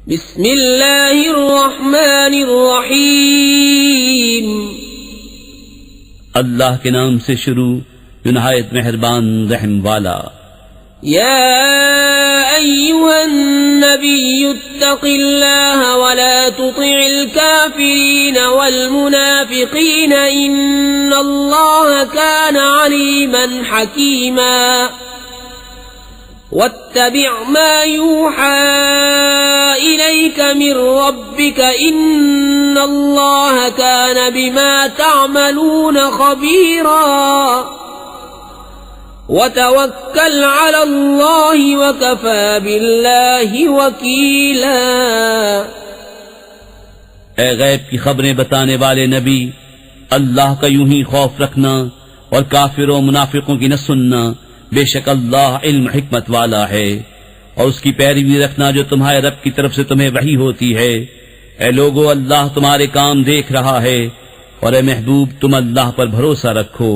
بسم اللہ الرحمن الرحیم. اللہ کے نام سے شروع جو نہایت مہربان رحم والا. یا ایھا النبی اتق اللہ ولا تطع الکافرین والمنافقین ان اللہ کان علیما حکیما. واتبع ما يوحى إليك من ربك إن الله كان بما تعملون خبيرا. وتوكل على الله وكفى بالله وكيلا. اے غیب کی خبریں بتانے والے نبی، اللہ کا یوں ہی خوف رکھنا اور کافروں منافقوں کی نہ سننا. بے شک اللہ علم حکمت والا ہے. اور اس کی پیروی رکھنا جو تمہارے رب کی طرف سے تمہیں وحی ہوتی ہے. اے لوگو، اللہ تمہارے کام دیکھ رہا ہے، اور اے محبوب تم اللہ پر بھروسہ رکھو،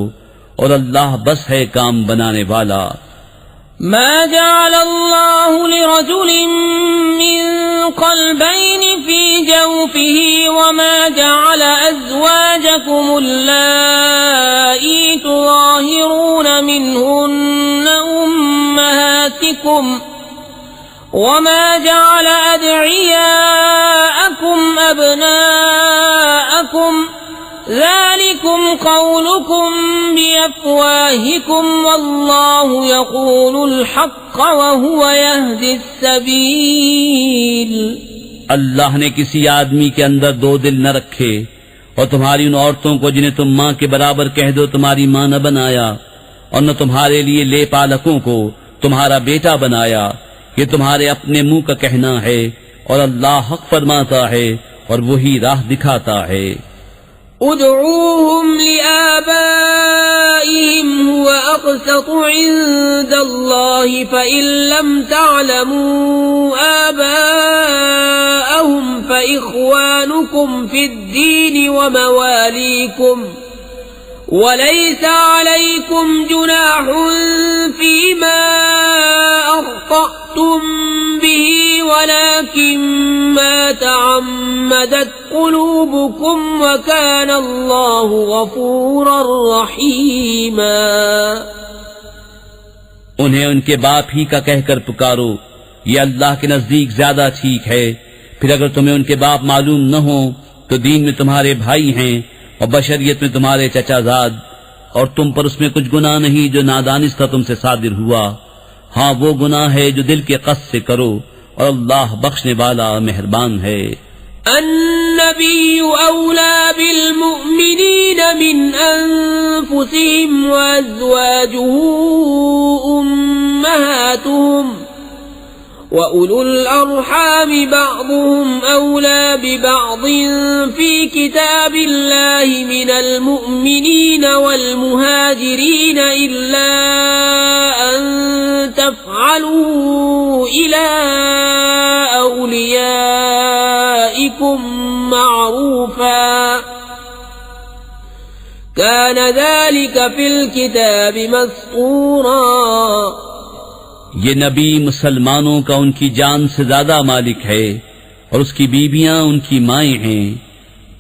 اور اللہ بس ہے کام بنانے والا. ما جعل اللہ لرجل من قلبین فی جوفه وما جعل ازواجکم اللائی تظاہرون منہن امہاتکم وما جعل ادعیاءکم ابناءکم ذلكم قولكم بأفواهكم والله يقول الحق وهو يهدي السبيل. اللہ نے کسی آدمی کے اندر دو دل نہ رکھے، اور تمہاری ان عورتوں کو جنہیں تم ماں کے برابر کہہ دو تمہاری ماں نہ بنایا، اور نہ تمہارے لیے لے پالکوں کو تمہارا بیٹا بنایا. یہ تمہارے اپنے منہ کا کہنا ہے، اور اللہ حق فرماتا ہے اور وہی راہ دکھاتا ہے. ادعوهم لآبائهم هو أقسط عند الله فإن لم تعلموا آباءهم فإخوانكم في الدين ومواليكم وليس عليكم جناح فيما أخطأتم به ولكن ما تعمدت قلوبكم وكان الله غفورا رحيما. انہیں ان کے باپ ہی کا کہہ کر پکارو، یہ اللہ کے نزدیک زیادہ ٹھیک ہے. پھر اگر تمہیں ان کے باپ معلوم نہ ہو تو دین میں تمہارے بھائی ہیں اور بشریت میں تمہارے چچا زاد، اور تم پر اس میں کچھ گناہ نہیں جو نادانستہ تم سے صادر ہوا. ہاں وہ گناہ ہے جو دل کے قصد سے کرو، اور اللہ بخشنے والا مہربان ہے. النبي أولى بالمؤمنين من أنفسهم وأزواجه أمهاتهم وأولو الأرحام بعضهم أولى ببعض في كتاب الله من المؤمنين والمهاجرين إلا أن تفعلوا إلى أوليائكم معروفا كان ذلك في الكتاب مسطورا. یہ نبی مسلمانوں کا ان کی جان سے زیادہ مالک ہے، اور اس کی بیویاں ان کی مائیں ہیں،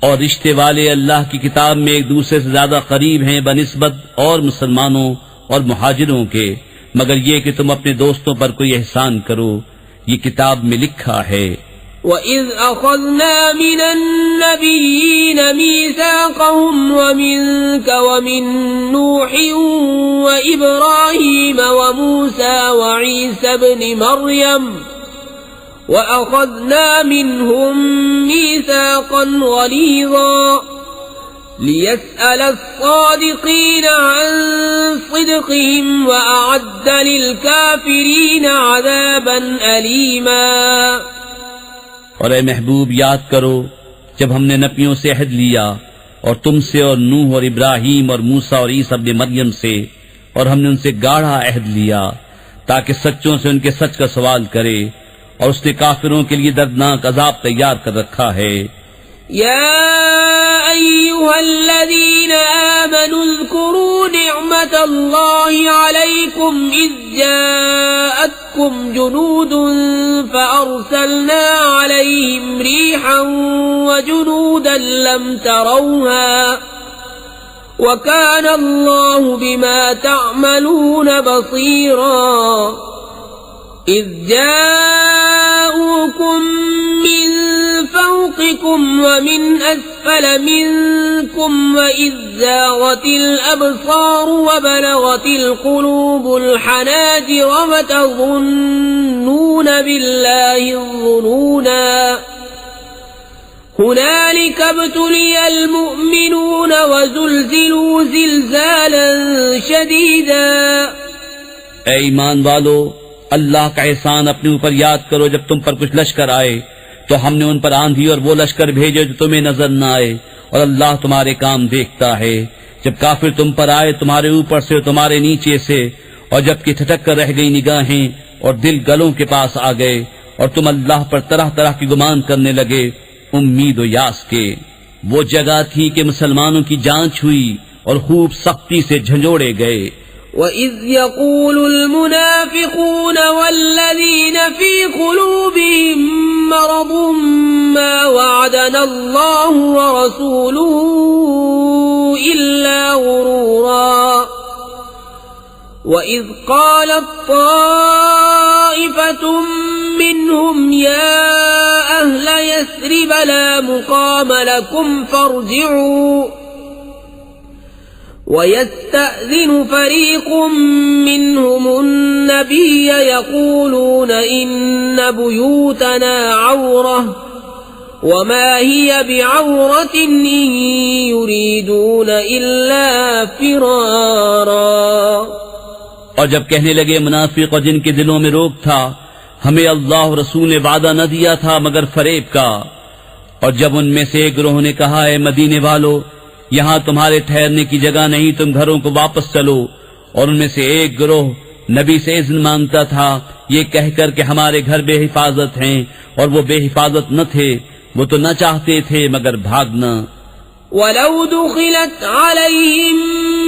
اور رشتے والے اللہ کی کتاب میں ایک دوسرے سے زیادہ قریب ہیں بنسبت اور مسلمانوں اور مہاجروں کے، مگر یہ کہ تم اپنے دوستوں پر کوئی احسان کرو، یہ کتاب میں لکھا ہے. وَإِذْ أَخَذْنَا مِنَ النَّبِيِّينَ مِيثَاقَهُمْ وَمِنْكَ وَمِنْ نُوحٍ وَإِبْرَاهِيمَ وَمُوسَى وَعِيسَى ابْنِ مَرْيَمَ وَأَخَذْنَا مِنْهُمْ مِيثَاقًا غَلِيظًا لِيَسْأَلَ الصَّادِقِينَ عَنْ صِدْقِهِمْ وَأَعَدَّ لِلْكَافِرِينَ عَذَابًا أَلِيمًا. اور اے محبوب یاد کرو جب ہم نے نبیوں سے عہد لیا، اور تم سے اور نوح اور ابراہیم اور موسیٰ اور عیسیٰ ابن مریم سے، اور ہم نے ان سے گاڑھا عہد لیا تاکہ سچوں سے ان کے سچ کا سوال کرے، اور اس نے کافروں کے لیے دردناک عذاب تیار کر رکھا ہے. يا أيها الذين آمنوا اذكروا نعمة الله عليكم إذ جاءتكم جاءتكم جنود فأرسلنا عليهم ريحا وجنودا لم تروها وكان الله بما تعملون بصيرا إذ جاءوكم من فوقكم ومن أسفل منكم وإذ زاغت الأبصار وبلغت القلوب الحناجر وتظنون بالله الظنونا هنالك ابتلي المؤمنون وزلزلوا زلزالا شديدا. اے ایمان والو، اللہ کا احسان اپنے اوپر یاد کرو. جب تم پر کچھ لشکر آئے تو ہم نے ان پر آندھی اور وہ لشکر بھیجے جو تمہیں نظر نہ آئے، اور اللہ تمہارے کام دیکھتا ہے. جب کافر تم پر آئے تمہارے اوپر سے اور تمہارے نیچے سے، اور جب کہ ٹھٹک کر رہ گئی نگاہیں اور دل گلوں کے پاس آ گئے، اور تم اللہ پر طرح طرح کی گمان کرنے لگے امید و یاس کے. وہ جگہ تھی کہ مسلمانوں کی جانچ ہوئی اور خوب سختی سے جھنجھوڑے گئے. وَإِذْ يَقُولُ الْمُنَافِقُونَ وَالَّذِينَ فِي قُلُوبِهِم مَّرَضٌ مَّا وَعَدَنَا اللَّهُ وَرَسُولُهُ إِلَّا غُرُورًا. وَإِذْ قَالَتْ طَائِفَةٌ مِّنْهُمْ يَا أَهْلَ يَثْرِبَ لَا مُقَامَ لَكُمْ فَارْجِعُوا وَيَسْتَأْذِنُ فَرِيقٌ مِّنْهُمُ النَّبِيَّ يَقُولُونَ إِنَّ بُيُوتَنَا عَوْرَةٌ وَمَا هِيَ بِعَوْرَةٍ إِن يُرِيدُونَ إِلَّا فِرَارًا. اور جب کہنے لگے منافق اور جن کے دلوں میں روگ تھا، ہمیں اللہ و رسول نے وعدہ نہ دیا تھا مگر فریب کا. اور جب ان میں سے ایک گروہ نے کہا ہے مدینے والو، یہاں تمہارے ٹھہرنے کی جگہ نہیں، تم گھروں کو واپس چلو. اور ان میں سے ایک گروہ نبی سے اذن مانگتا تھا یہ کہہ کر کہ ہمارے گھر بے حفاظت ہیں، اور وہ بے حفاظت نہ تھے، وہ تو نہ چاہتے تھے مگر بھاگنا. وَلَوْ دُخِلَتْ عَلَيْهِمْ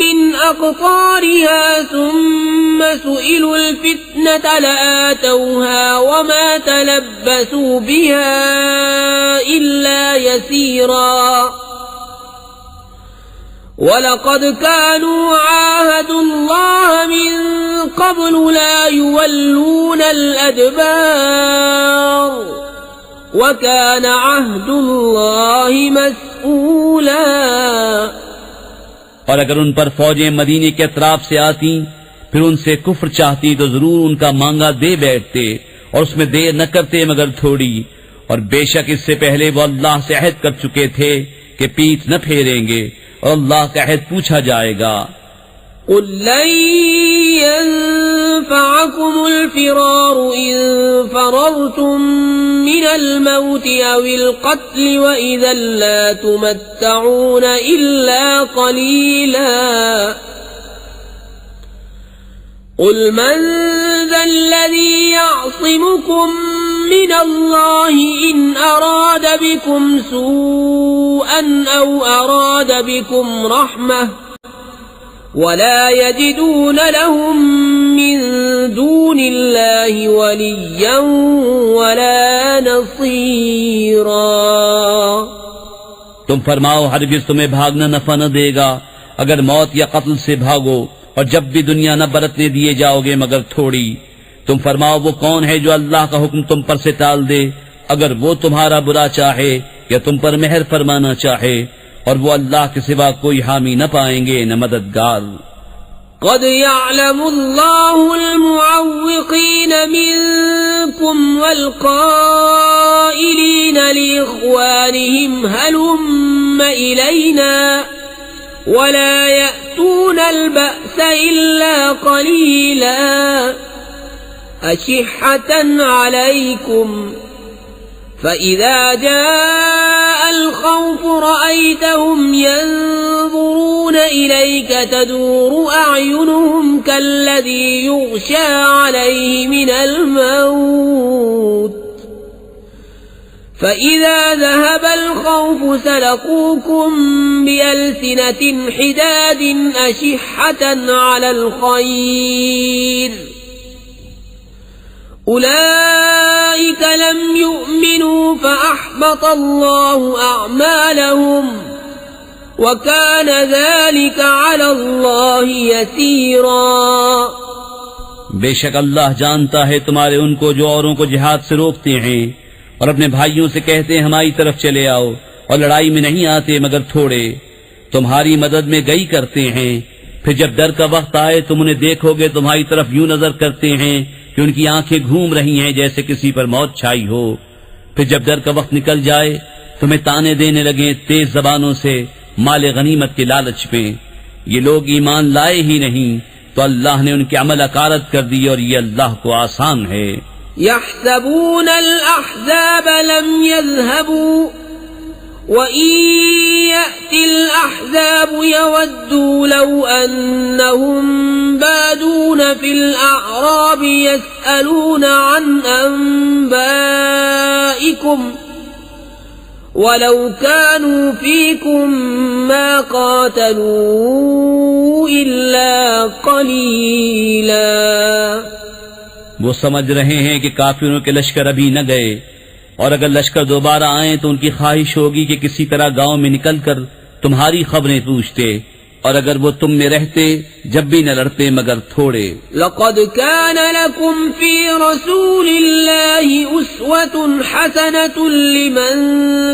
مِنْ أَقْطَارِهَا ثُمَّ سُئِلُوا الْفِتْنَةَ لَآتَوْهَا وَمَا تَلَبَّثُوا بِهَا إِلَّا يَسِيرًا. وَلَقَدْ كَانُوا عَاهَدُوا اللَّهَ مِنْ قَبْلُ لَا يُوَلُّونَ الْأَدْبَارَ وَكَانَ عَهْدُ اللَّهِ مَسْئُولًا. اور اگر ان پر فوجیں مدینے کے اطراف سے آتی پھر ان سے کفر چاہتی تو ضرور ان کا مانگا دے بیٹھتے، اور اس میں دیر نہ کرتے مگر تھوڑی. اور بے شک اس سے پہلے وہ اللہ سے عہد کر چکے تھے کہ پیٹھ نہ پھیریں گے، اور اللہ کا عہد پوچھا جائے گا. قُل لَّن يَنفَعَكُمُ الْفِرَارُ إِن فَرَرْتُم مِّنَ الْمَوْتِ أَوِ الْقَتْلِ وَإِذًا لَّا تُمَتَّعُونَ إِلَّا قَلِيلًا. قُلْ مَن ذَا الَّذِي يَعْصِمُكُم مِّنَ اللَّهِ إِنْ أَرَادَ بِكُمْ سُوءًا أَوْ أَرَادَ بِكُمْ رَحْمَةً وَلَا يَجِدُونَ لَهُم مِّن دُونِ اللَّهِ وَلِيًّا وَلَا نَصِيرًا. تم فرماؤ ہرگز تمہیں بھاگنا نفع نہ دے گا اگر موت یا قتل سے بھاگو، اور جب بھی دنیا نہ برتنے دیے جاؤ گے مگر تھوڑی. تم فرماؤ وہ کون ہے جو اللہ کا حکم تم پر سے ٹال دے اگر وہ تمہارا برا چاہے یا تم پر مہر فرمانا چاہے، اور وہ اللہ کے سوا کوئی حامی نہ پائیں گے نہ مددگار. قد يعلم الله المعوقين منكم والقائلين لإخوانهم هلم إلينا ولا يأتون البأس إلا قليلا أشحة عليكم فإذا جاء الخوف رأيتهم ينظرون إليك تدور أعينهم كالذي يغشى عليه من الموت فإذا ذهب الخوف سلقوكم بألسنة حداد أشحة على الخير أولئك لم يؤمنوا فأحبط الله أعمالهم وكان ذلك على الله يسيرا. بے شک اللہ جانتا ہے تمہارے ان کو جو اوروں کو جہاد سے روکتے ہیں اور اپنے بھائیوں سے کہتے ہیں ہماری طرف چلے آؤ اور لڑائی میں نہیں آتے مگر تھوڑے، تمہاری مدد میں گئی کرتے ہیں، پھر جب ڈر کا وقت آئے تم انہیں دیکھو گے تمہاری طرف یوں نظر کرتے ہیں کہ ان کی آنکھیں گھوم رہی ہیں جیسے کسی پر موت چھائی ہو، پھر جب ڈر کا وقت نکل جائے تمہیں تانے دینے لگے تیز زبانوں سے مال غنیمت کے لالچ میں. یہ لوگ ایمان لائے ہی نہیں تو اللہ نے ان کے عمل اکارت کر دی اور یہ اللہ کو آسان ہے. يحسبون الأحزاب لم يذهبوا وإن يأتي الأحزاب يودوا لو أنهم بادون في الأعراب يسألون عن أنبائكم ولو كانوا فيكم ما قاتلوا إلا قليلا. وہ سمجھ رہے ہیں کہ کافروں کے لشکر ابھی نہ گئے، اور اگر لشکر دوبارہ آئیں تو ان کی خواہش ہوگی کہ کسی طرح گاؤں میں نکل کر تمہاری خبریں پوچھتے، اور اگر وہ تم میں رہتے جب بھی نہ لڑتے مگر تھوڑے. لقد كان لكم في رسول الله أسوة حسنة لمن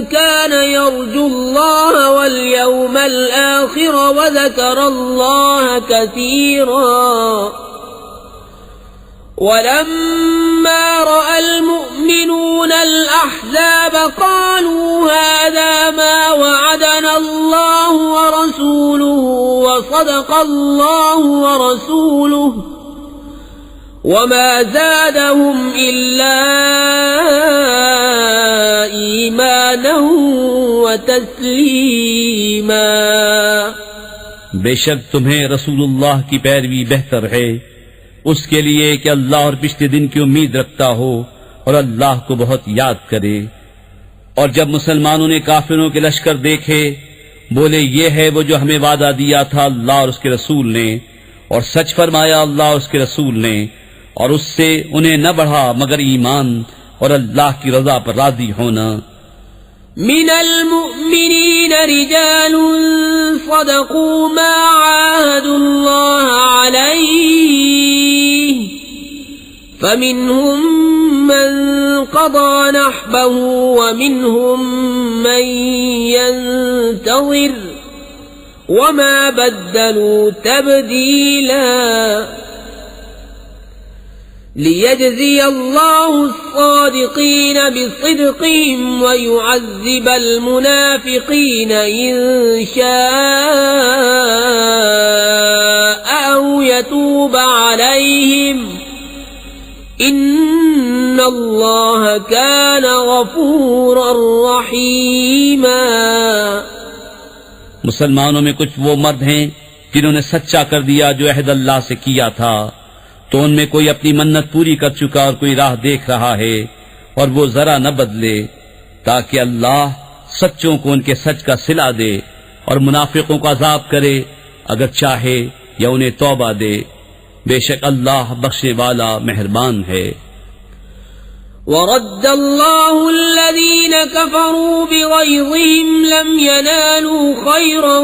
كان يرجو الله واليوم الآخر وذكر الله كثيرا. ولما رأى المؤمنون الأحزاب قالوا هذا ما وعدنا الله ورسوله وصدق الله ورسوله وما زادهم إلا إيمانا وتسليما. بے شک تمہیں رسول اللہ کی پیروی بہتر ہے اس کے لیے کہ اللہ اور پچھلے دن کی امید رکھتا ہو اور اللہ کو بہت یاد کرے. اور جب مسلمانوں نے کافروں کے لشکر دیکھے بولے یہ ہے وہ جو ہمیں وعدہ دیا تھا اللہ اور اس کے رسول نے، اور سچ فرمایا اللہ اور اس کے رسول نے، اور اس سے انہیں نہ بڑھا مگر ایمان اور اللہ کی رضا پر راضی ہونا. من المؤمنين رجال صدقوا ما عاهدوا الله عليه فمنهم من قضى نحبه ومنهم من ينتظر وما بدلوا تبديلا. ليجزي الله الصادقين بصدقهم ويعذب المنافقين إن شاء أو يتوب عليهم إن الله كان غفورا رحيما. مسلمانوں میں کچھ وہ مرد ہیں جنہوں نے سچا کر دیا جو عہد اللہ سے کیا تھا، تو ان میں کوئی اپنی منت پوری کر چکا اور کوئی راہ دیکھ رہا ہے، اور وہ ذرا نہ بدلے تاکہ اللہ سچوں کو ان کے سچ کا صلہ دے اور منافقوں کو عذاب کرے اگر چاہے یا انہیں توبہ دے. بے شک اللہ بخشنے والا مہربان ہے. ورد الله الذين كفروا بغيظهم لم ينالوا خيرا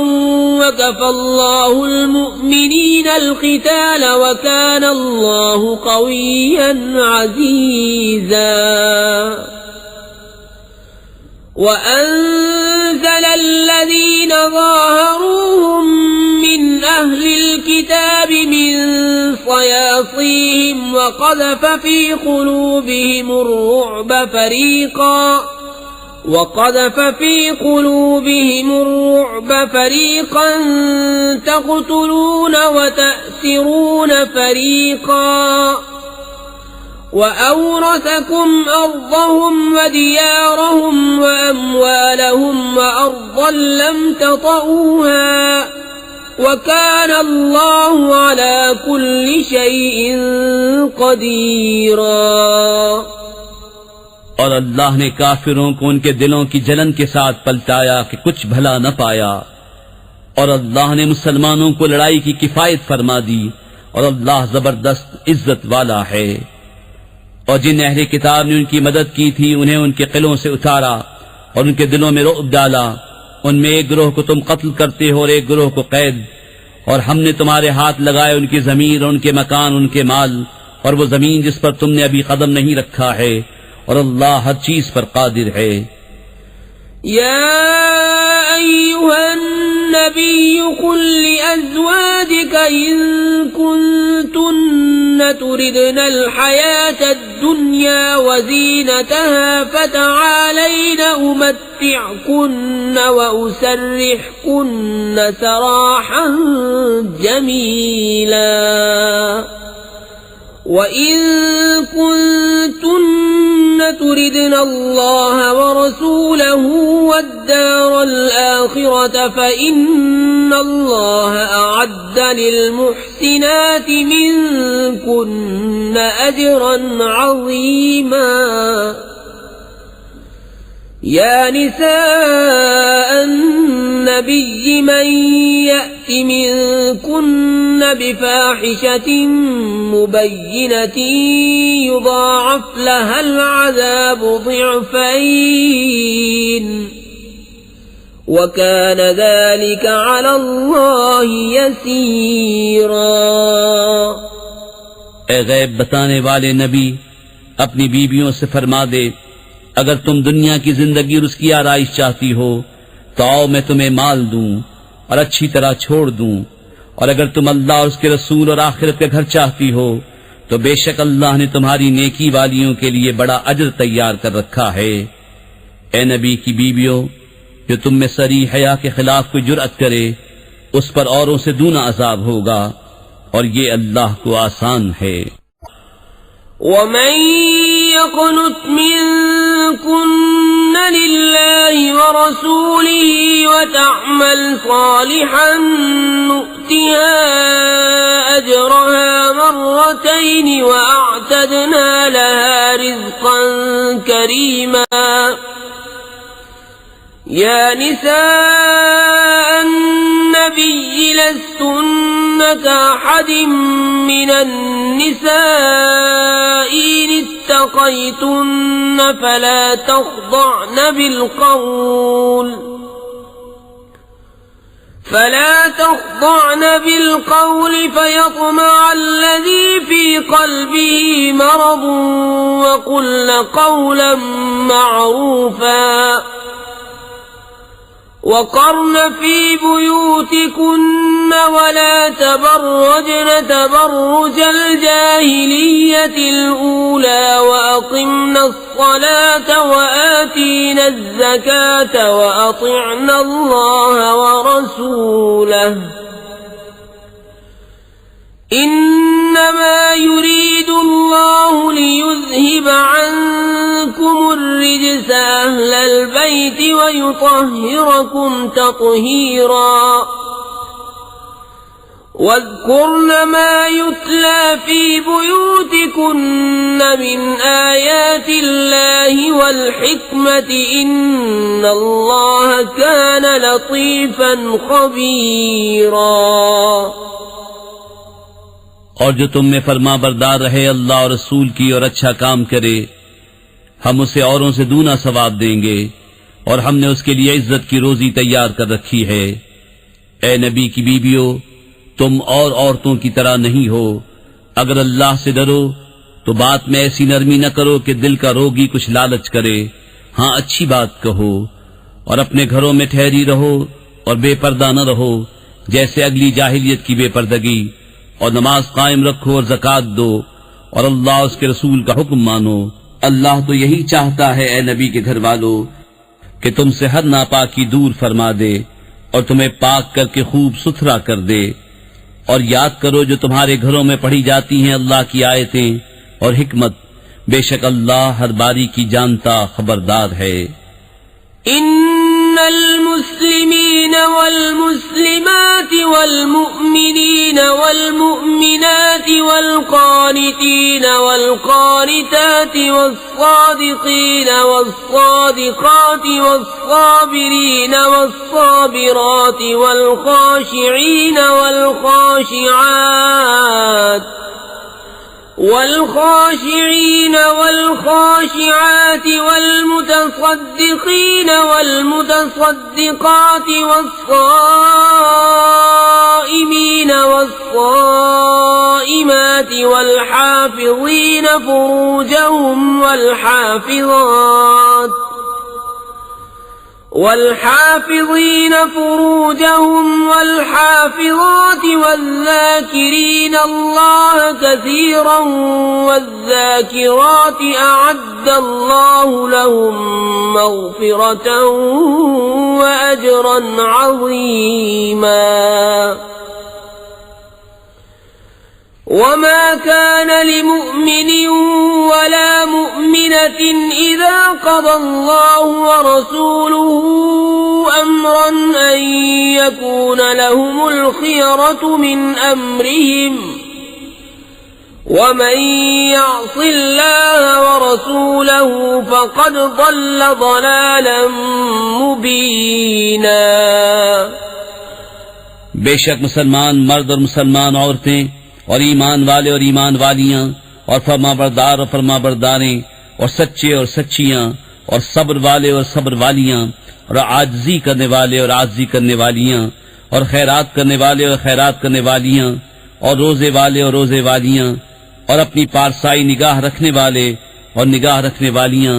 وكفى الله المؤمنين القتال وكان الله قويا عزيزا. وأنزل الذين ظاهروهم من أهل الكتاب من صياصيهم وقذف في قلوبهم الرعب فريقا تقتلون وتأسرون فريقا وأورثكم أرضهم وديارهم وأموالهم وأرضا لم تطئوها وكان الله على كل شيء قديرا. اور اللہ نے کافروں کو ان کے دلوں کی جلن کے ساتھ پلٹایا کہ کچھ بھلا نہ پایا، اور اللہ نے مسلمانوں کو لڑائی کی کفایت فرما دی، اور اللہ زبردست عزت والا ہے. اور جن اہل کتاب نے ان کی مدد کی تھی انہیں ان کے قلعوں سے اتارا اور ان کے دلوں میں رعب ڈالا، ان میں ایک گروہ کو تم قتل کرتے ہو اور ایک گروہ کو قید، اور ہم نے تمہارے ہاتھ لگائے ان کی ضمیر اور ان کے مکان، ان کے مال، اور وہ زمین جس پر تم نے ابھی قدم نہیں رکھا ہے، اور اللہ ہر چیز پر قادر ہے۔ يا أيها النبي قل لأزواجك إن كنتن تردن الحياة الدنيا وزينتها فتعالين أمتعكن وأسرحكن سراحا جميلا وَإِن كُنتُنَّ تُرِدْنَ اللَّهَ وَرَسُولَهُ وَالدَّارَ الْآخِرَةَ فَإِنَّ اللَّهَ أَعَدَّ لِلْمُحْسِنَاتِ مِنكُنَّ أَجْرًا عَظِيمًا يا نساء النبي من يأت منكن بفاحشة مبينة يضاعف لها العذاب ضعفين وكان ذلك على الله يسيرا۔ اے غیب بتانے والے نبی، اپنی بیویوں سے فرما دے، اگر تم دنیا کی زندگی اور اس کی آرائش چاہتی ہو تو آؤ میں تمہیں مال دوں اور اچھی طرح چھوڑ دوں، اور اگر تم اللہ اور اس کے رسول اور آخرت کا گھر چاہتی ہو تو بے شک اللہ نے تمہاری نیکی والیوں کے لیے بڑا اجر تیار کر رکھا ہے۔ اے نبی کی بیویوں، جو تم میں صریح حیا کے خلاف کوئی جرأت کرے اس پر اوروں سے دونا عذاب ہوگا، اور یہ اللہ کو آسان ہے۔ وَمَن يَقْنُتْ مِنكُنَّ لِلَّهِ وَرَسُولِهِ وَتَعْمَلْ صَالِحًا نُؤْتِهَا أَجْرَهَا مَرَّتَيْنِ وَأَعْتَدْنَا لَهَا رِزْقًا كَرِيمًا۔ يا نساء النبي لستن كأحد من النساء إن اتقيتن فلا تخضعن بالقول فيطمع الذي في قلبه مرض وقلن قولا معروفا وقرن في بيوتكن ولا تبرجن تبرج الجاهلية الأولى وأقمن الصلاة وآتين الزكاة وأطعن الله ورسوله إنما يريد الله ليذهب عنكم الرجس أهل البيت ويطهركم تطهيرا واذكرن ما يتلى في بيوتكن من آيات الله والحكمة إن الله كان لطيفا خبيرا۔ اور جو تم میں فرما بردار رہے اللہ اور رسول کی اور اچھا کام کرے، ہم اسے اوروں سے دونا ثواب دیں گے، اور ہم نے اس کے لیے عزت کی روزی تیار کر رکھی ہے۔ اے نبی کی بیویوں، تم اور عورتوں کی طرح نہیں ہو، اگر اللہ سے ڈرو تو بات میں ایسی نرمی نہ کرو کہ دل کا روگی کچھ لالچ کرے، ہاں اچھی بات کہو، اور اپنے گھروں میں ٹھہری رہو اور بے پردہ نہ رہو جیسے اگلی جاہلیت کی بے پردگی، اور نماز قائم رکھو اور زکوٰۃ دو، اور اللہ اس کے رسول کا حکم مانو۔ اللہ تو یہی چاہتا ہے اے نبی کے گھر والو کہ تم سے ہر ناپاکی دور فرما دے اور تمہیں پاک کر کے خوب ستھرا کر دے، اور یاد کرو جو تمہارے گھروں میں پڑھی جاتی ہیں اللہ کی آیتیں اور حکمت، بے شک اللہ ہر باری کی جانتا خبردار ہے۔ إن المسلمين والمسلمات والمؤمنين والمؤمنات والقانتين والقانتات والصادقين والصادقات والصابرين والصابرات والخاشعين والخاشعات والخاشعين والخاشعات والمتصدقين والمتصدقات والصائمين والصائمات والحافظين فروجهم والحافظات والذاكرين الله كثيرا والذاكرات أعد الله لهم مغفرة وأجرا عظيما. وما كان لمؤمن ولا مؤمنة إذا قضى الله ورسوله أمرا أن يكون لهم الخيرة من أمرهم ومن يعص الله ورسوله فقد ضل ضلالا مبينا. بے شک مسلمان مرد اور مسلمان عورتیں اور ایمان والے اور ایمان والیاں اور فرما بردار اور فرما برداریں اور سچے اور سچیاں اور صبر والے اور صبر والیاں اور عاجزی کرنے والے اور عاجزی کرنے والیاں اور خیرات کرنے والے اور خیرات کرنے والیاں اور روزے والے اور روزے والیاں اور اپنی پارسائی نگاہ رکھنے والے اور نگاہ رکھنے والیاں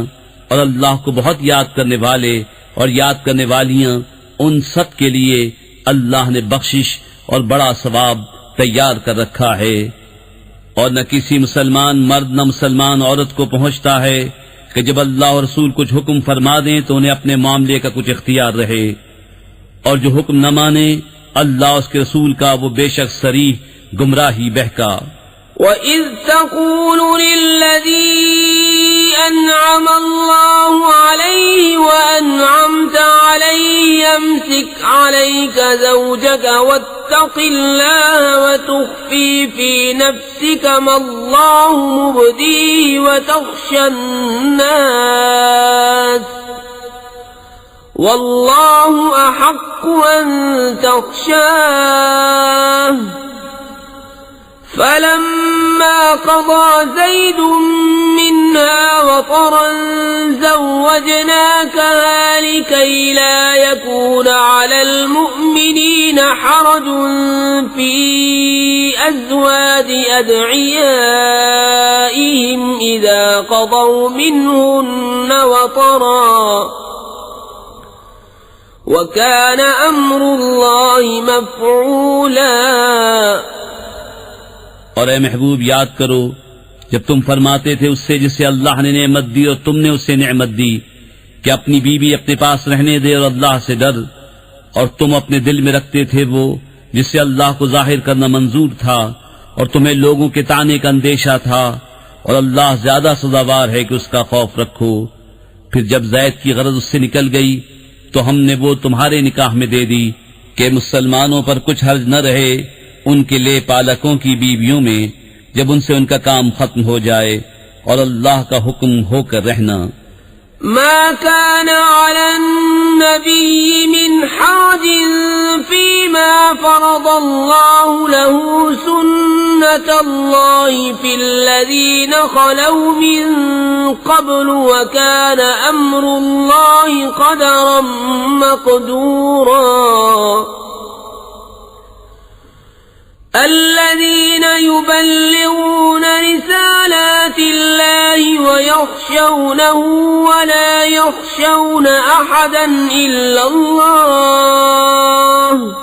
اور اللہ کو بہت یاد کرنے والے اور یاد کرنے والیاں، ان سب کے لیے اللہ نے بخشش اور بڑا ثواب تیار کر رکھا ہے. اور نہ کسی مسلمان مرد نہ مسلمان عورت کو پہنچتا ہے کہ جب اللہ اور رسول کچھ حکم فرما دیں تو انہیں اپنے معاملے کا کچھ اختیار رہے، اور جو حکم نہ مانے اللہ اس کے رسول کا وہ بے شک صریح گمراہی بہکا. وَإِذْ تَقُولُ لِلَّذِي أَنْعَمَ اللَّهُ عَلَيْهِ وَأَنْعَمْتَ عَلَيْهِ أَمْسِكْ عَلَيْكَ زَوْجَكَ وَاتَّقِ اللَّهَ وَتُخْفِي فِي نَفْسِكَ مَا اللَّهُ مُبْدِيهِ وَتَخْشَى النَّاسَ وَاللَّهُ أَحَقُّ أَن تَخْشَاهُ فَلَمَّا قَضَى زَيْدٌ مِّنْهَا وَطَرًا زَوَّجْنَاكَهَا لِكَيْ لَا يَكُونَ عَلَى الْمُؤْمِنِينَ حَرَجٌ فِي أَزْوَاجِ أَدْعِيَائِهِمْ إِذَا قَضَوْا مِنْهُنَّ وَطَرًا وَكَانَ أَمْرُ اللَّهِ مَفْعُولًا. اور اے محبوب یاد کرو جب تم فرماتے تھے اس سے جسے اللہ نے نعمت دی اور تم نے اسے نعمت دی کہ اپنی بیوی اپنے پاس رہنے دے اور اللہ سے ڈر، اور تم اپنے دل میں رکھتے تھے وہ جس سے اللہ کو ظاہر کرنا منظور تھا اور تمہیں لوگوں کے طعنے کا اندیشہ تھا، اور اللہ زیادہ سزاوار ہے کہ اس کا خوف رکھو. پھر جب زید کی غرض اس سے نکل گئی تو ہم نے وہ تمہارے نکاح میں دے دی کہ مسلمانوں پر کچھ حرج نہ رہے ان کے لے پالکوں کی بیویوں میں جب ان سے ان کا کام ختم ہو جائے، اور اللہ کا حکم ہو کر رہنا. ما كان على النبي من حرج فيما فرض الله له سنة الله في الذين خلوا من قبل وكان أمر الله قدرا مقدورا. الذين يبلغون رسالات الله ويخشونه ولا يخشون أحدا إلا الله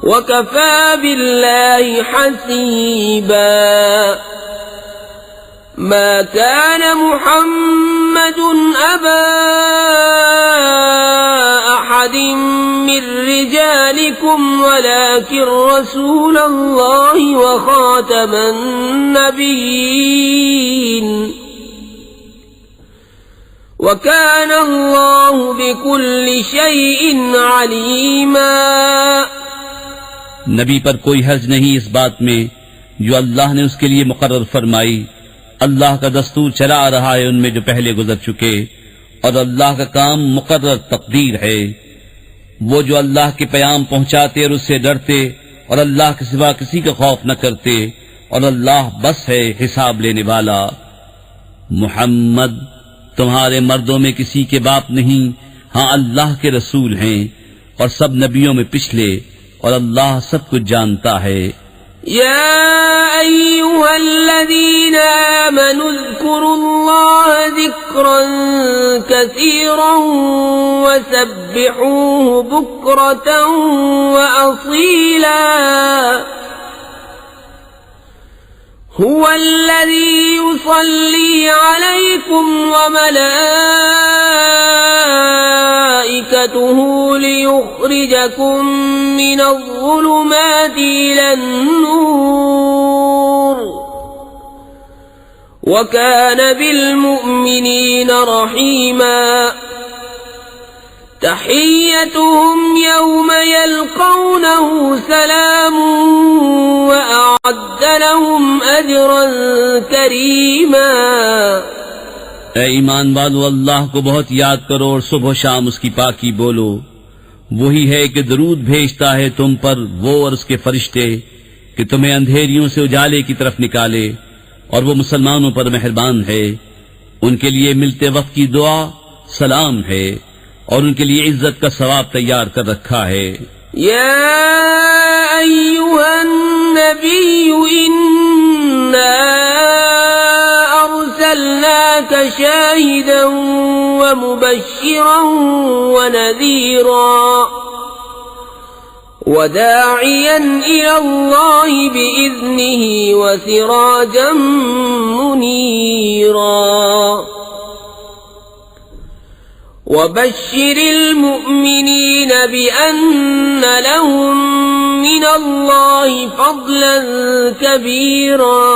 وكفى بالله حسيبا. ما كان محمد أبا أحد من رجالكم ولكن رسول الله وخاتم النبيين وكان الله بكل شيء عليما. نبی پر کوئی حرج نہیں اس بات میں جو اللہ نے اس کے لیے مقرر فرمائی. اللہ کا دستور چلا آ رہا ہے ان میں جو پہلے گزر چکے، اور اللہ کا کام مقرر تقدیر ہے. وہ جو اللہ کے پیام پہنچاتے اور اس سے ڈرتے اور اللہ کے سوا کسی کا خوف نہ کرتے اور اللہ بس ہے حساب لینے والا۔ محمد تمہارے مردوں میں کسی کے باپ نہیں، ہاں اللہ کے رسول ہیں اور سب نبیوں میں پچھلے، اور اللہ سب کچھ جانتا ہے۔ يا أيها الذين آمنوا اذكروا الله ذكرا كثيرا وسبحوه بكرة وأصيلا هو الذي يصلي عليكم وملائكته ليخرجكم من الظلمات إلى النور وكان بالمؤمنين رحيما تحيتهم يوم يلقونه سلام وأعد لهم أجرا كريما۔ اے ایمان والو، اللہ کو بہت یاد کرو اور صبح و شام اس کی پاکی بولو۔ وہی ہے کہ درود بھیجتا ہے تم پر وہ اور اس کے فرشتے کہ تمہیں اندھیریوں سے اجالے کی طرف نکالے، اور وہ مسلمانوں پر مہربان ہے۔ ان کے لیے ملتے وقت کی دعا سلام ہے، اور ان کے لیے عزت کا ثواب تیار کر رکھا ہے۔ يا أيها النبي إنا أرسلناك شاهدا ومبشرا ونذيرا وداعيا إلى الله بإذنه وسراجا منيرا وبشر المؤمنين بأن لهم من الله فضلا كبيرا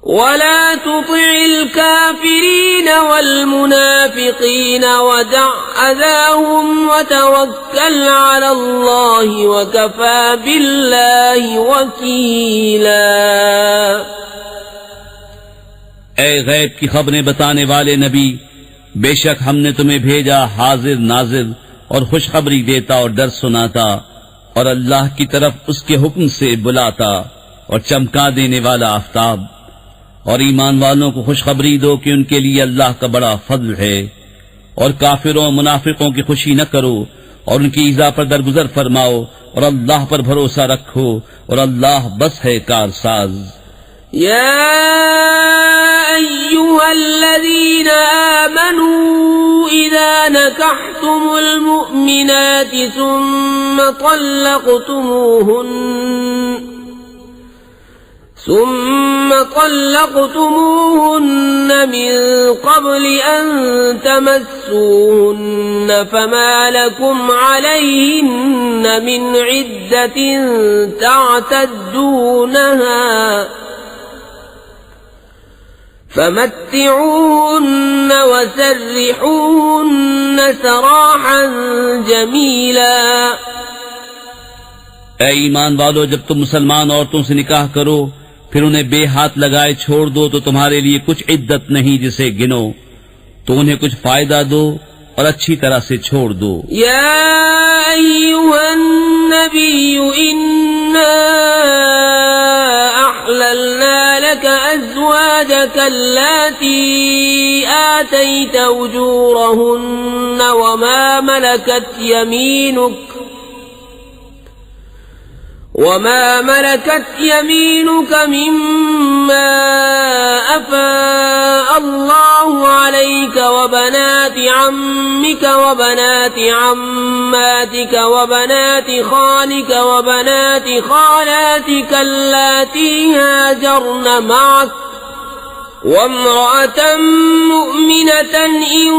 ولا تطع الكافرين والمنافقين ودع أذاهم وتوكل على الله وكفى بالله وكيلا۔ اے غیب کی خبریں بتانے والے نبی، بے شک ہم نے تمہیں بھیجا حاضر ناظر اور خوشخبری دیتا اور ڈر سناتا، اور اللہ کی طرف اس کے حکم سے بلاتا اور چمکا دینے والا آفتاب۔ اور ایمان والوں کو خوشخبری دو کہ ان کے لیے اللہ کا بڑا فضل ہے، اور کافروں منافقوں کی خوشی نہ کرو اور ان کی ایذا پر درگزر فرماؤ، اور اللہ پر بھروسہ رکھو، اور اللہ بس ہے کارساز۔ يا أيها الذين آمنوا إذا نكحتم المؤمنات ثم طلقتموهن من قبل أن تمسوهن فما لكم عليهن من عدة تعتدونها فمتعوهن وسرحوهن سراحا جميلا۔ اے ایمان والو، جب تم مسلمان عورتوں سے نکاح کرو پھر انہیں بے ہاتھ لگائے چھوڑ دو تو تمہارے لیے کچھ عدت نہیں جسے گنو، تو انہیں کچھ فائدہ دو اور اچھی طرح سے چھوڑ دو۔ یا ایھا النبی انا احللنا لك ازواجك اللاتي آتيت اجورهن وما ملكت يمينك مما أفاء الله عليك وبنات عمك وبنات عماتك وبنات خالك وبنات خالاتك اللاتي هاجرن معك وامرأة مؤمنة إن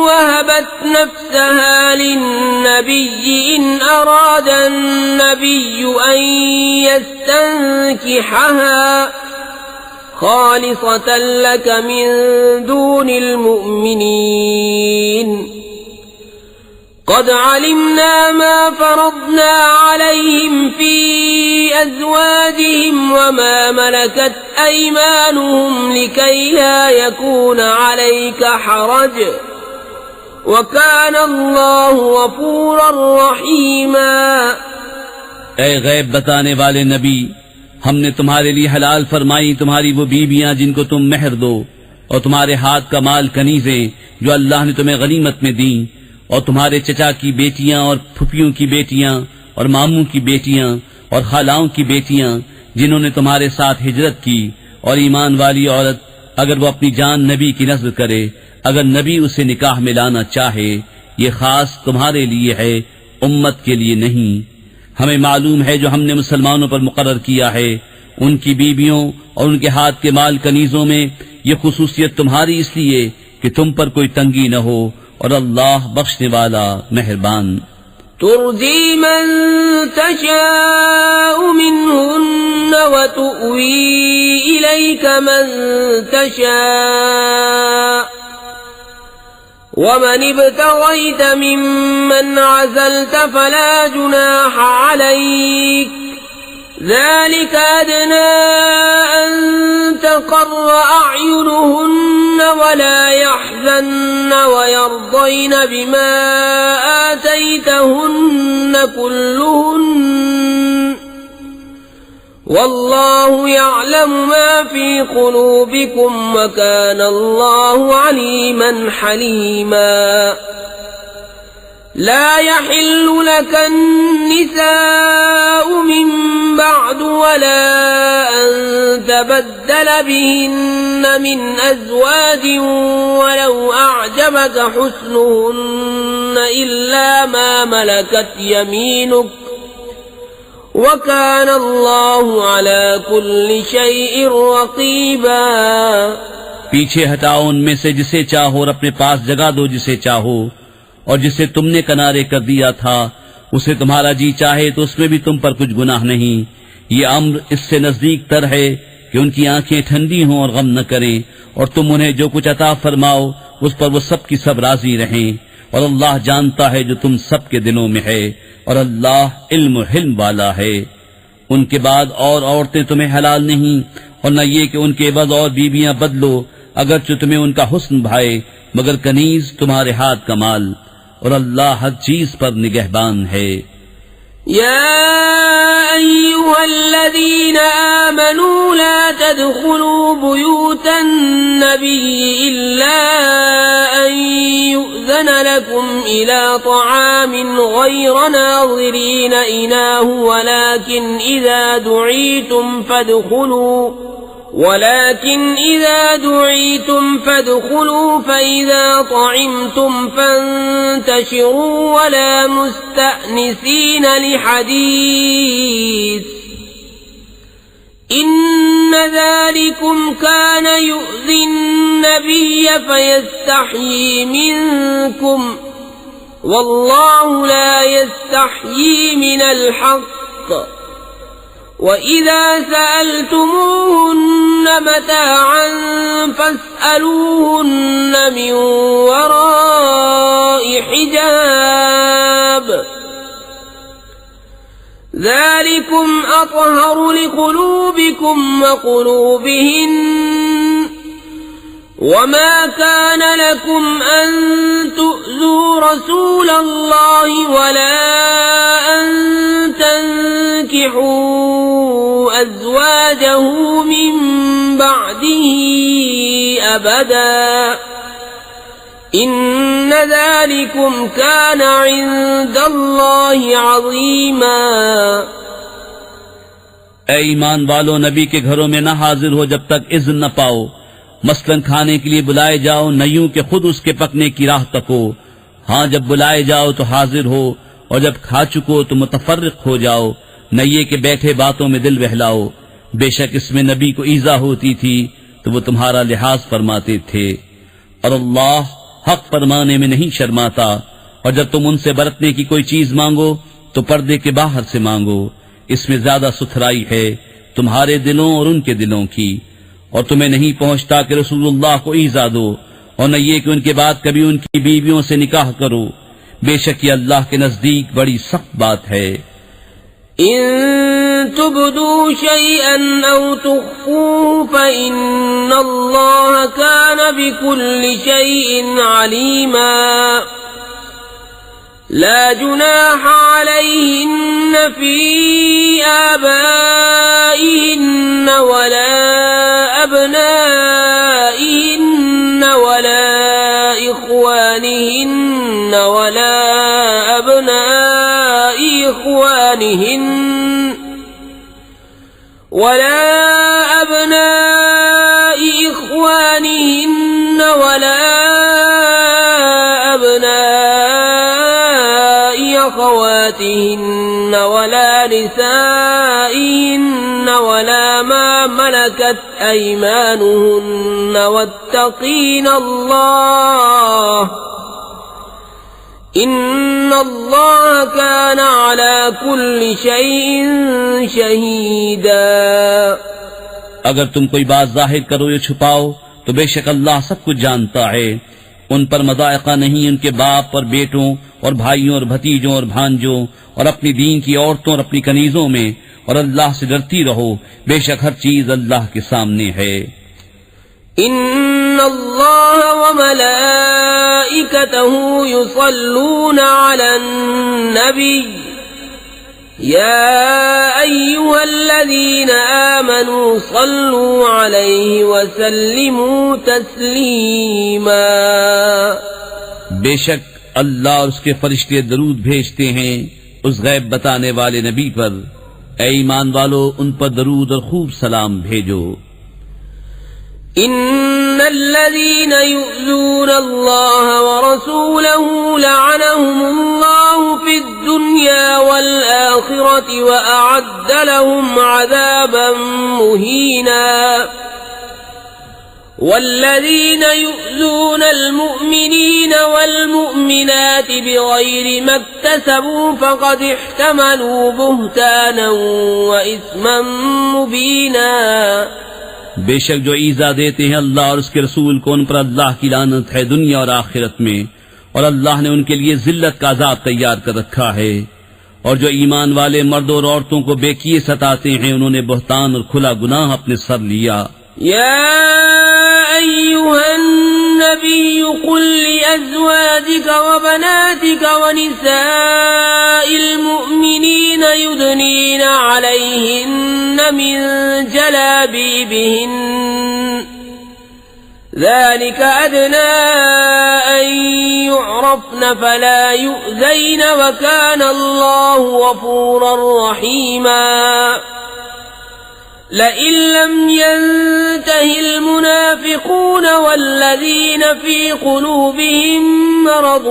وهبت نفسها للنبي إن أراد النبي أن يستنكحها خالصة لك من دون المؤمنين قد علمنا ما فرضنا عليهم في أزواجهم وما ملكت أيمانهم لكي لا يكون عليك حرج وكان الله غفورا رحيما۔ اے غیب بتانے والے نبی، ہم نے تمہارے لیے حلال فرمائی تمہاری وہ بیویاں جن کو تم مہر دو، اور تمہارے ہاتھ کا مال کنیزیں جو اللہ نے تمہیں غنیمت میں دیں، اور تمہارے چچا کی بیٹیاں اور پھپھیوں کی بیٹیاں اور ماموں کی بیٹیاں اور خالاؤں کی بیٹیاں جنہوں نے تمہارے ساتھ ہجرت کی، اور ایمان والی عورت اگر وہ اپنی جان نبی کی نذر کرے، اگر نبی اسے نکاح میں لانا چاہے، یہ خاص تمہارے لیے ہے، امت کے لیے نہیں۔ ہمیں معلوم ہے جو ہم نے مسلمانوں پر مقرر کیا ہے، ان کی بیویوں اور ان کے ہاتھ کے مال کنیزوں میں یہ خصوصیت تمہاری اس لیے کہ تم پر کوئی تنگی نہ ہو، اور اللہ بخشنے والا مہربان۔ ترجي من تشاء منهن وتؤوي إليك من تشاء ومن ابتغيت ممن عزلت فلا جناح عليك ذلك أدنى أن تقر أعينهن ولا يحزن ويرضين بما آتيتهن كلهن والله يعلم ما في قلوبكم وكان الله عليما حليما لا يحل لك النساء من بعد ولا أن تبدل بهن من أزواج ولو أعجبك حسنهن إلا ما ملكت يمينك وكان الله على كل شيء رقيبا۔ پیچھے ہٹاؤ ان میں سے جسے چاہو اور اپنے پاس جگہ دو جسے چاہو، اور جسے تم نے کنارے کر دیا تھا اسے تمہارا جی چاہے تو اس میں بھی تم پر کچھ گناہ نہیں۔ یہ امر اس سے نزدیک تر ہے کہ ان کی آنکھیں ٹھنڈی ہوں اور غم نہ کریں، اور تم انہیں جو کچھ عطا فرماؤ اس پر وہ سب کی سب راضی رہیں، اور اللہ جانتا ہے جو تم سب کے دلوں میں ہے، اور اللہ علم و حلم والا ہے۔ ان کے بعد اور عورتیں تمہیں حلال نہیں، اور نہ یہ کہ ان کے عوض اور بیویاں بدلو اگرچہ تمہیں ان کا حسن بھائے، مگر کنیز تمہارے ہاتھ کا مال، اور اللہ ہر چیز پر نگہبان ہے۔ يا أيها الذين آمنوا لا تدخلوا بيوت النبي إلا أن يؤذن لكم إلى طعام غير ناظرين إناه ولكن إذا دعيتم فادخلوا فإذا طعمتم فانتشروا ولا مستأنسين لحديث إن ذلكم كان يؤذي النبي فيستحيي منكم والله لا يستحيي من الحق وَإِذَا سَأَلْتُمُوهُنَّ مَتَاعًا فَاسْأَلُوهُنَّ مِنْ وَرَاءِ حِجَابٍ ذَلِكُمْ أَطْهَرُ لِقُلُوبِكُمْ وَقُلُوبِهِنَّ وَمَا كَانَ لَكُمْ أَن تُؤْذُوا رَسُولَ اللَّهِ وَلَا أَن تنكحوا أزواجه من بعده أبدا إن ذلكم كان عند الله عظيما۔ اے ایمان والو، نبی کے گھروں میں نہ حاضر ہو جب تک اذن نہ پاؤ، مثلاً کھانے کے لیے بلائے جاؤ، نہ یوں کہ خود اس کے پکنے کی راہ تکو، ہاں جب بلائے جاؤ تو حاضر ہو، اور جب کھا چکو تو متفرق ہو جاؤ، نہ یہ کہ بیٹھے باتوں میں دل بہلاؤ، بے شک اس میں نبی کو ایذا ہوتی تھی تو وہ تمہارا لحاظ فرماتے تھے، اور اللہ حق فرمانے میں نہیں شرماتا، اور جب تم ان سے برتنے کی کوئی چیز مانگو تو پردے کے باہر سے مانگو، اس میں زیادہ ستھرائی ہے تمہارے دلوں اور ان کے دلوں کی، اور تمہیں نہیں پہنچتا کہ رسول اللہ کو ایذا دو، اور نہ یہ کہ ان کے بعد کبھی ان کی بیویوں سے نکاح کرو، بے شک یہ اللہ کے نزدیک بڑی سخت بات ہے۔ إن تبدوا شيئا أو تخفوه فإن الله كان بكل شيء عليما لا جناح عليهن في آبائهن ولا أبنائهن ولا إخوانهن ولا أبناء إخوانهن ولا أخواتهن ولا نسائهن ولا ما ملكت أيمانهن واتقين الله إن الله كان على كل شيء شهيدا. اگر تم کوئی بات ظاہر کرو یا چھپاؤ تو بے شک اللہ سب کچھ جانتا ہے. ان پر مضائقہ نہیں ان کے باپ اور بیٹوں اور بھائیوں اور بھتیجوں اور بھانجوں اور اپنی دین کی عورتوں اور اپنی کنیزوں میں، اور اللہ سے ڈرتی رہو، بے شک ہر چیز اللہ کے سامنے ہے. ان اللہ وملائکتہ یصلون علی النبی یا ایہا الذین آمنوا صلوا علیہ وسلموا تسلیما. بے شک اللہ اور اس کے فرشتے درود بھیجتے ہیں اس غیب بتانے والے نبی پر. اے ایمان والو، ان پر درود اور خوب سلام بھیجو. ان الذين يؤذون الله ورسوله لعنهم الله في الدنيا والآخرة وأعد لهم عذابا مهينا. والذين يؤذون المؤمنين والمؤمنات بغير ما اكتسبوا فقد احتملوا بهتانا وإثما مبينا. بے شک جو ایذا دیتے ہیں اللہ اور اس کے رسول کو، ان پر اللہ کی لعنت ہے دنیا اور آخرت میں، اور اللہ نے ان کے لیے ذلت کا عذاب تیار کر رکھا ہے. اور جو ایمان والے مردوں اور عورتوں کو بے کیے ستاتے ہیں، انہوں نے بہتان اور کھلا گناہ اپنے سر لیا. يا أيها النبي قل لأزواجك وبناتك ونساء المؤمنين يدنين عليهن من جلابيبهن ذلك أدنى أن يعرفن فلا يؤذين وكان الله غفورا رحيما. لئن لم ينته المنافقون والذين في قلوبهم مرض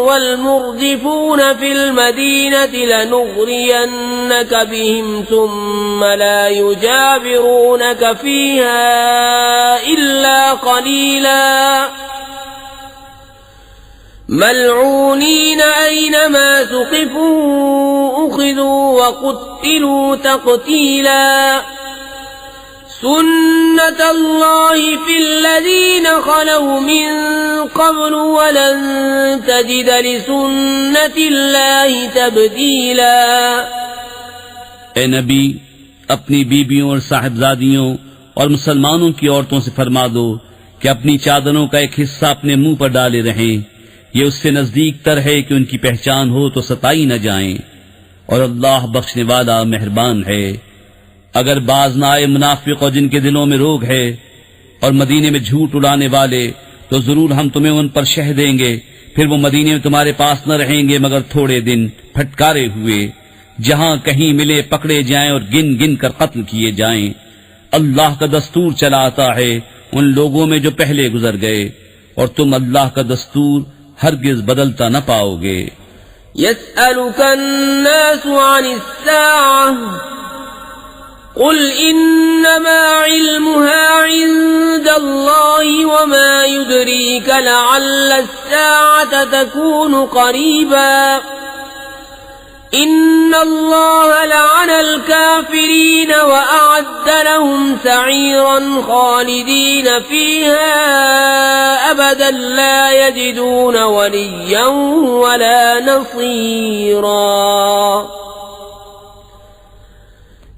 والمرجفون في المدينة لنغرينك بهم ثم لا يجاورونك فيها إلا قليلا ملعونين أينما ثقفوا أخذوا وقتلوا تقتيلا. سنة الله في الذين خلوا من قبل ولن تجد لسنة الله تبديلا. اے نبی، اپنی بیبیوں اور صاحبزادیوں اور مسلمانوں کی عورتوں سے فرما دو کہ اپنی چادروں کا ایک حصہ اپنے منہ پر ڈالے رہیں، یہ اس سے نزدیک تر ہے کہ ان کی پہچان ہو تو ستائی نہ جائیں، اور اللہ بخشنے والا مہربان ہے. اگر باز نہ آئے منافق اور جن کے دلوں میں روگ ہے اور مدینے میں جھوٹ اڑانے والے، تو ضرور ہم تمہیں ان پر شہ دیں گے، پھر وہ مدینے میں تمہارے پاس نہ رہیں گے مگر تھوڑے دن، پھٹکارے ہوئے. جہاں کہیں ملے پکڑے جائیں اور گن گن کر قتل کیے جائیں. اللہ کا دستور چلا آتا ہے ان لوگوں میں جو پہلے گزر گئے، اور تم اللہ کا دستور ہرگز بدلتا نہ پاؤ گے. يسألك الناس عن الساعة قل إنما علمها عند الله وما يدريك لعل الساعة تكون قريبا. إن الله لعن الكافرين وأعد لهم سعيرا خالدين فيها أبدا لا يجدون وليا ولا نصيرا.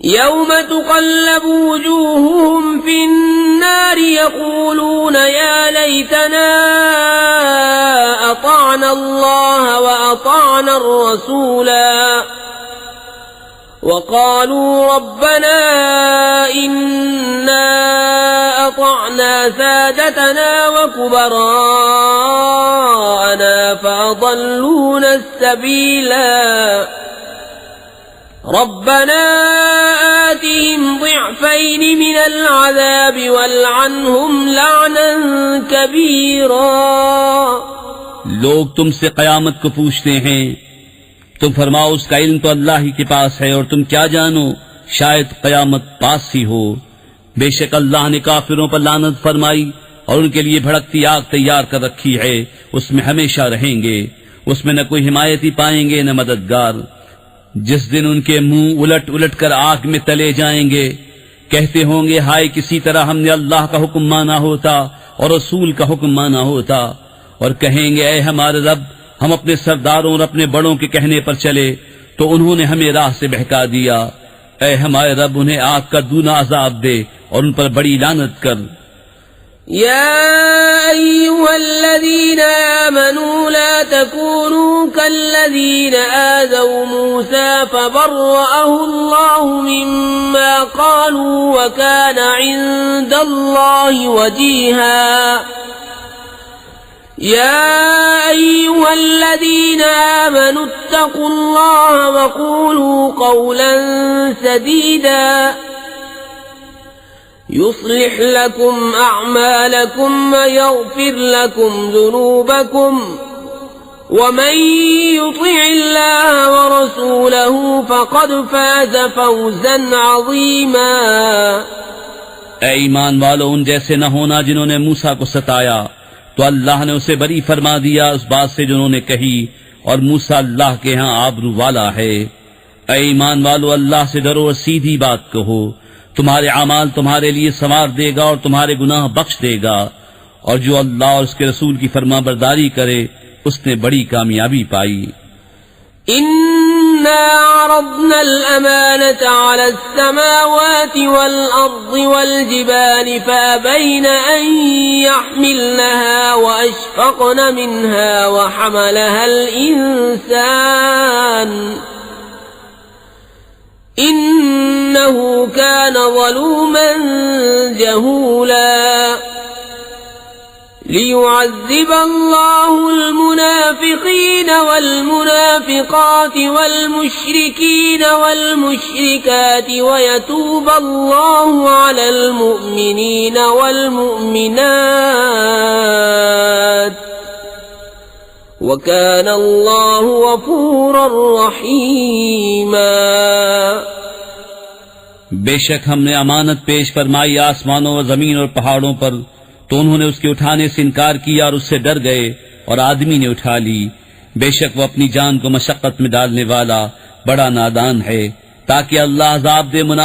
يوم تقلب وجوههم في النار يقولون يا ليتنا أطعنا الله وأطعنا الرسولا وقالوا ربنا إنا أطعنا سادتنا وكبراءنا فأضلونا السبيلا ربنا آتهم ضعفين من العذاب والعنهم لعنا كبيرا. لوگ تم سے قیامت کو پوچھتے ہیں، تم فرماؤ اس کا علم تو اللہ ہی کے پاس ہے، اور تم کیا جانو شاید قیامت پاس ہی ہو. بے شک اللہ نے کافروں پر لعنت فرمائی اور ان کے لیے بھڑکتی آگ تیار کر رکھی ہے، اس میں ہمیشہ رہیں گے، اس میں نہ کوئی حمایتی پائیں گے نہ مددگار. جس دن ان کے منہ الٹ الٹ کر آگ میں تلے جائیں گے، کہتے ہوں گے ہائے کسی طرح ہم نے اللہ کا حکم مانا ہوتا اور رسول کا حکم مانا ہوتا. اور کہیں گے اے ہمارے رب، ہم اپنے سرداروں اور اپنے بڑوں کے کہنے پر چلے تو انہوں نے ہمیں راہ سے بہکا دیا. اے ہمارے رب انہیں آگ کا دونا عذاب دے اور ان پر بڑی لعنت کر. يا أيها الذين آمنوا لا تكونوا كالذين آذوا موسى فبرأه الله مما قالوا وكان عند الله وجيها. يا أيها الذين آمنوا اتقوا الله وقولوا قولا سديدا يصلح لكم أعمالكم ويغفر لكم ذنوبكم ومن يطع الله ورسوله فقد فاز فوزا عظيما. اے ایمان والو، ان جیسے نہ ہونا جنہوں نے موسیٰ کو ستایا، تو اللہ نے اسے بری فرما دیا اس بات سے جنہوں نے کہی، اور موسیٰ اللہ کے ہاں آبرو والا ہے. اے ایمان والو، اللہ سے ڈرو اور سیدھی بات کہو، تمہارے اعمال تمہارے لیے سنوار دے گا اور تمہارے گناہ بخش دے گا، اور جو اللہ اور اس کے رسول کی فرما برداری کرے اس نے بڑی کامیابی پائی. إنا عرضنا الأمانة على السماوات والأرض والجبال فأبين أن يحملنها وأشفقن منها وحملها الإنسان إنه كان ظلوما جهولا. ليعذب الله المنافقين والمنافقات والمشركين والمشركات ويتوب الله على المؤمنين والمؤمنات وكان الله غفورا رحيما. بے شک ہم نے امانت پیش فرمائی آسمانوں اور زمین اور پہاڑوں پر، تو انہوں نے اس کے اٹھانے سے انکار کیا اور اس سے ڈر گئے، اور آدمی نے اٹھا لی. بے شک وہ اپنی جان کو مشقت میں ڈالنے والا بڑا نادان ہے، تاکہ اللہ عذاب دے